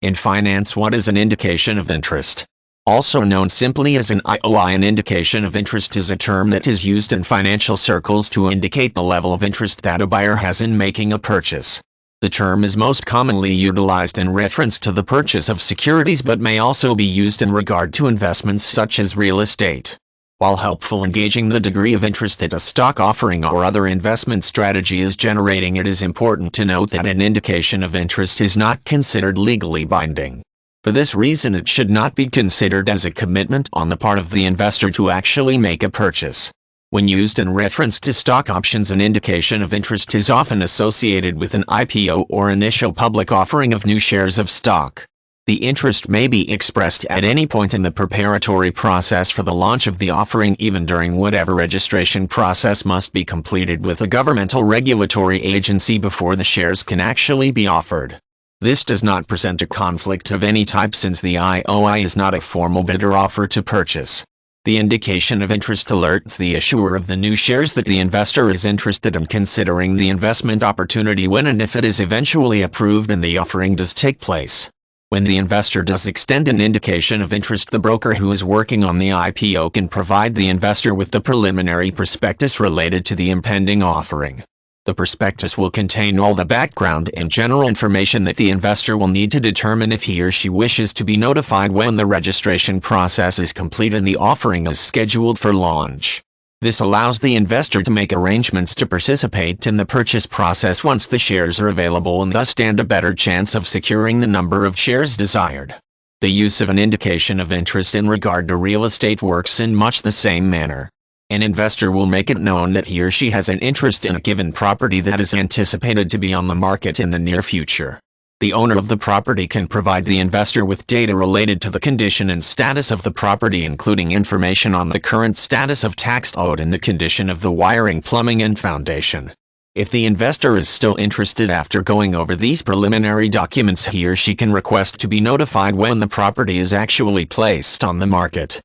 In finance, what is an indication of interest? Also known simply as an IOI, an indication of interest is a term that is used in financial circles to indicate the level of interest that a buyer has in making a purchase. The term is most commonly utilized in reference to the purchase of securities but may also be used in regard to investments such as real estate. While helpful in gauging the degree of interest that a stock offering or other investment strategy is generating, it is important to note that an indication of interest is not considered legally binding. For this reason, it should not be considered as a commitment on the part of the investor to actually make a purchase. When used in reference to stock options, an indication of interest is often associated with an IPO or initial public offering of new shares of stock. The interest may be expressed at any point in the preparatory process for the launch of the offering, even during whatever registration process must be completed with a governmental regulatory agency before the shares can actually be offered. This does not present a conflict of any type since the IOI is not a formal bid or offer to purchase. The indication of interest alerts the issuer of the new shares that the investor is interested in considering the investment opportunity when and if it is eventually approved and the offering does take place. When the investor does extend an indication of interest, the broker who is working on the IPO can provide the investor with the preliminary prospectus related to the impending offering. The prospectus will contain all the background and general information that the investor will need to determine if he or she wishes to be notified when the registration process is complete and the offering is scheduled for launch. This allows the investor to make arrangements to participate in the purchase process once the shares are available and thus stand a better chance of securing the number of shares desired. The use of an indication of interest in regard to real estate works in much the same manner. An investor will make it known that he or she has an interest in a given property that is anticipated to be on the market in the near future. The owner of the property can provide the investor with data related to the condition and status of the property, including information on the current status of tax owed and the condition of the wiring, plumbing, and foundation. If the investor is still interested after going over these preliminary documents, he or she can request to be notified when the property is actually placed on the market.